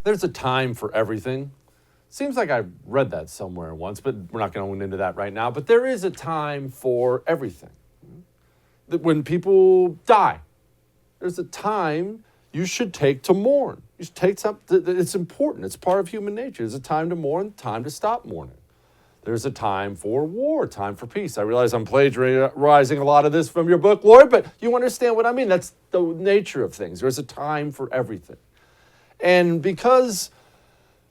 There's a time for everything. Seems like I read that somewhere once, but we're not going to go into that right now. But there is a time for everything. That when people die, there's a time you should take to mourn. You should take something. It's important. It's part of human nature. There's a time to mourn, time to stop mourning. There's a time for war, time for peace. I realize I'm plagiarizing a lot of this from your book, Lloyd, but you understand what I mean. That's the nature of things. There's a time for everything. And because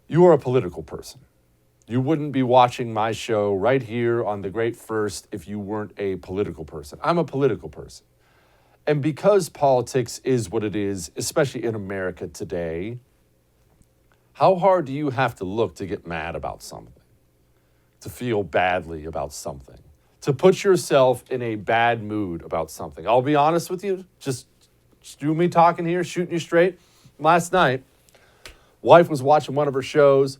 you are a political person, you wouldn't be watching my show right here on The Great First if you weren't a political person. I'm a political person. And because politics is what it is, especially in America today, how hard do you have to look to get mad about something? To feel badly about something? To put yourself in a bad mood about something? I'll be honest with you, just do me talking here, shooting you straight. Last night, wife was watching one of her shows.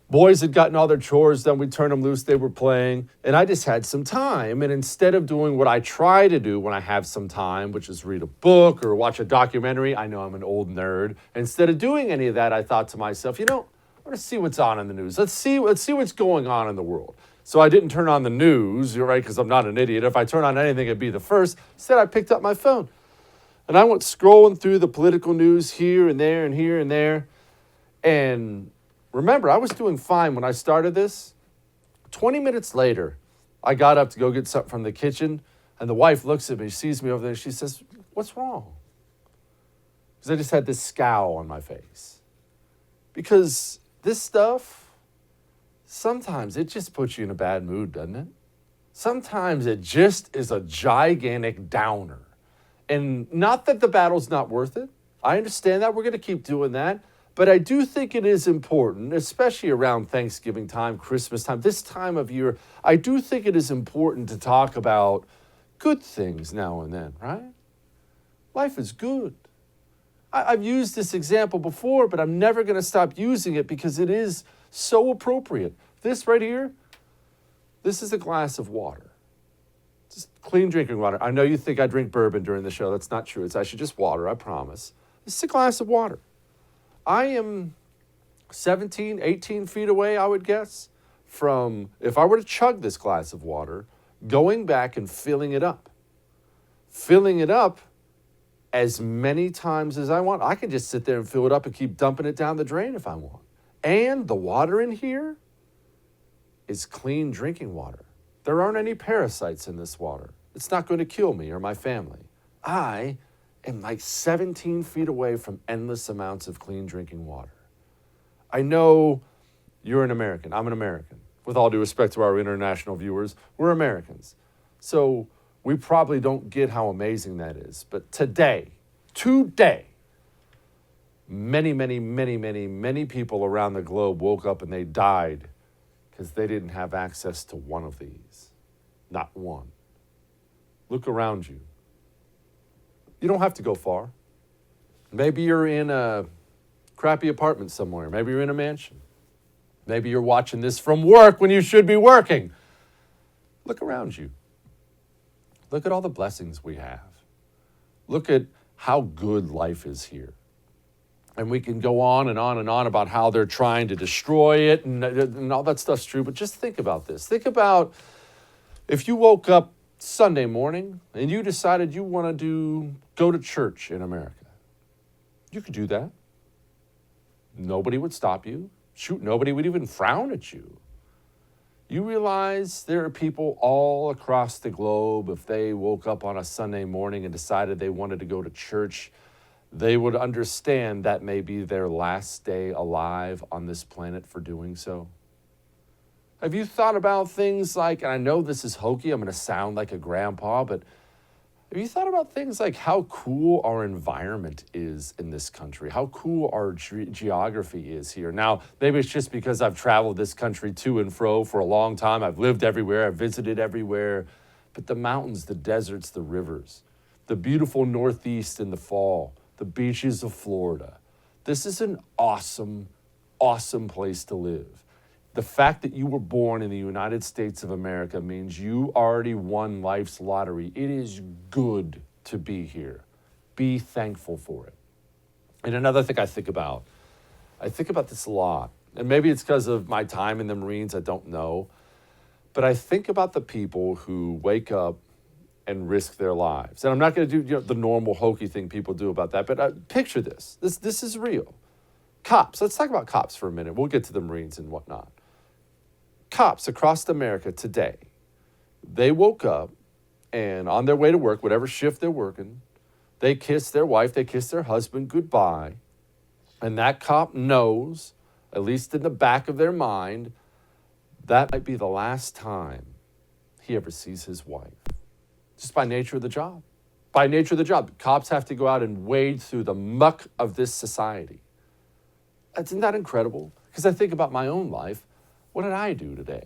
Boys had gotten all their chores done. We turned them loose. They were playing. And I just had some time. And instead of doing what I try to do when I have some time, which is read a book or watch a documentary, I know I'm an old nerd. Instead of doing any of that, I thought to myself, I want to see what's on in the news. Let's see what's going on in the world. So I didn't turn on the news, you're right, because I'm not an idiot. If I turn on anything, it'd be the first. Instead, I picked up my phone. And I went scrolling through the political news here and there and here and there. And remember, I was doing fine when I started this. 20 minutes later, I got up to go get something from the kitchen, and the wife looks at me, sees me over there, she says, "What's wrong?" Because I just had this scowl on my face. Because this stuff, sometimes it just puts you in a bad mood, doesn't it? Sometimes it just is a gigantic downer. And not that the battle's not worth it. I understand that. We're going to keep doing that. But I do think it is important, especially around Thanksgiving time, Christmas time, this time of year, I do think it is important to talk about good things now and then, right? Life is good. I've used this example before, but I'm never going to stop using it because it is so appropriate. This right here, this is a glass of water. Just clean drinking water. I know you think I drink bourbon during the show. That's not true. It's actually just water, I promise. This is a glass of water. I am 17, 18 feet away, I would guess, from, if I were to chug this glass of water, going back and filling it up. Filling it up as many times as I want. I can just sit there and fill it up and keep dumping it down the drain if I want. And the water in here is clean drinking water. There aren't any parasites in this water. It's not going to kill me or my family. I am like 17 feet away from endless amounts of clean drinking water. I know you're an American. I'm an American. With all due respect to our international viewers, we're Americans. So we probably don't get how amazing that is. But today, many people around the globe woke up and they died because they didn't have access to one of these. Not one. Look around you. You don't have to go far. Maybe you're in a crappy apartment somewhere. Maybe you're in a mansion. Maybe you're watching this from work when you should be working. Look around you. Look at all the blessings we have. Look at how good life is here. And we can go on and on and on about how they're trying to destroy it and all that stuff's true. But just think about this. Think about if you woke up Sunday morning and you decided you want to go to church in America. You could do that. Nobody would stop you. Shoot, nobody would even frown at you. You realize there are people all across the globe, if they woke up on a Sunday morning and decided they wanted to go to church, they would understand that may be their last day alive on this planet for doing so. Have you thought about things like, and I know this is hokey, I'm going to sound like a grandpa, but have you thought about things like how cool our environment is in this country? How cool our geography is here? Now, maybe it's just because I've traveled this country to and fro for a long time. I've lived everywhere. I've visited everywhere. But the mountains, the deserts, the rivers, the beautiful Northeast in the fall, the beaches of Florida. This is an awesome, awesome place to live. The fact that you were born in the United States of America means you already won life's lottery. It is good to be here. Be thankful for it. And another thing I think about, I think about this a lot. And maybe it's because of my time in the Marines, I don't know. But I think about the people who wake up and risk their lives. And I'm not going to do the normal hokey thing people do about that, but picture this. This is real. Cops, let's talk about cops for a minute. We'll get to the Marines and whatnot. Cops across America today, they woke up and on their way to work, whatever shift they're working, they kiss their wife, they kiss their husband goodbye. And that cop knows, at least in the back of their mind, that might be the last time he ever sees his wife. Just by nature of the job. By nature of the job, cops have to go out and wade through the muck of this society. Isn't that incredible? Because I think about my own life. What did I do today?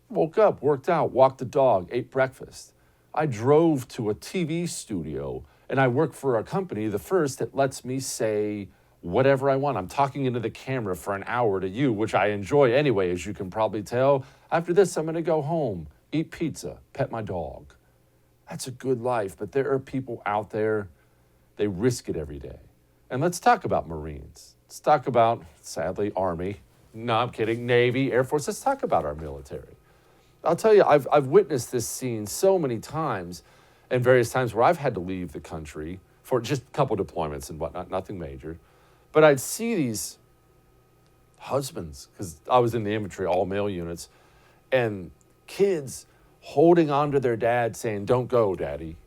Woke up, worked out, walked the dog, ate breakfast. I drove to a TV studio, and I work for a company, the first, that lets me say whatever I want. I'm talking into the camera for an hour to you, which I enjoy anyway, as you can probably tell. After this, I'm going to go home, eat pizza, pet my dog. That's a good life, but there are people out there, they risk it every day. And let's talk about Marines. Let's talk about, sadly, Army. No, I'm kidding. Navy, Air Force. Let's talk about our military. I'll tell you, I've witnessed this scene so many times, and various times where I've had to leave the country for just a couple deployments and whatnot, nothing major. But I'd see these husbands, because I was in the infantry, all male units, and kids holding on to their dad saying, "Don't go, Daddy."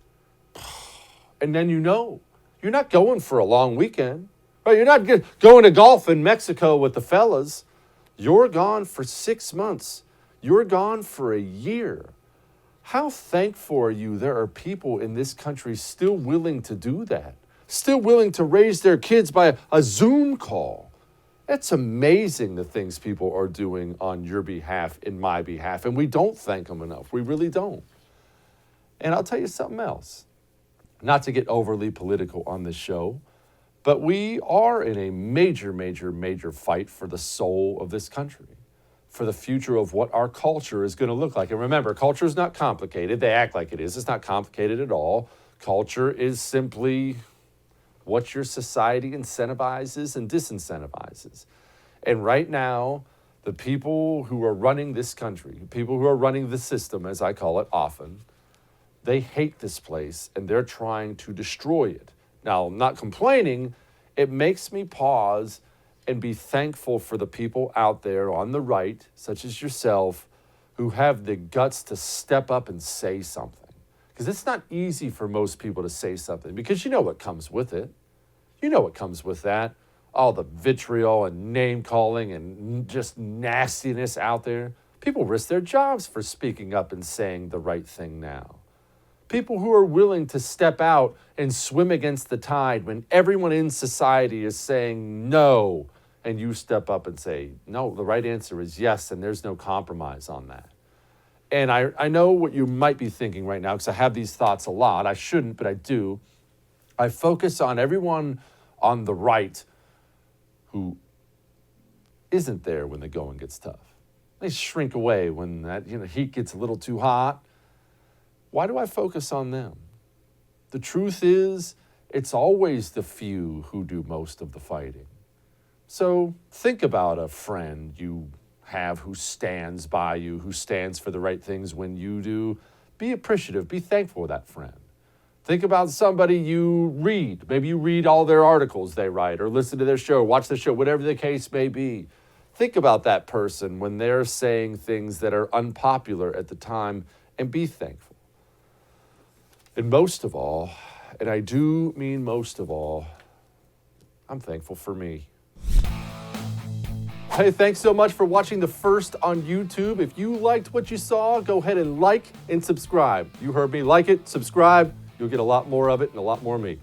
And then you're not going for a long weekend. Right? You're not going to golf in Mexico with the fellas. You're gone for 6 months. You're gone for a year. How thankful are you there are people in this country still willing to do that? Still willing to raise their kids by a Zoom call. It's amazing the things people are doing on your behalf, in my behalf, and we don't thank them enough. We really don't. And I'll tell you something else, not to get overly political on this show, but we are in a major, major, major fight for the soul of this country, for the future of what our culture is going to look like. And remember, culture is not complicated. They act like it is. It's not complicated at all. Culture is simply what your society incentivizes and disincentivizes. And right now, the people who are running this country, people who are running the system, as I call it often, they hate this place and they're trying to destroy it. Now, I'm not complaining. It makes me pause and be thankful for the people out there on the right, such as yourself, who have the guts to step up and say something. Because it's not easy for most people to say something, because you know what comes with it. You know what comes with that. All the vitriol and name calling and just nastiness out there. People risk their jobs for speaking up and saying the right thing now. People who are willing to step out and swim against the tide when everyone in society is saying no, and you step up and say, no, the right answer is yes, and there's no compromise on that. And I know what you might be thinking right now, because I have these thoughts a lot. I shouldn't, but I do. I focus on everyone on the right who isn't there when the going gets tough. They shrink away when that heat gets a little too hot. Why do I focus on them? The truth is, it's always the few who do most of the fighting. So think about a friend you have who stands by you, who stands for the right things when you do. Be appreciative, be thankful of that friend. Think about somebody you read. Maybe you read all their articles they write, or listen to their show, watch the show, whatever the case may be. Think about that person when they're saying things that are unpopular at the time, and be thankful. And most of all, and I do mean most of all, I'm thankful for me. Hey, thanks so much for watching the first on YouTube. If you liked what you saw, go ahead and like and subscribe. You heard me. Like it, subscribe. You'll get a lot more of it and a lot more of me.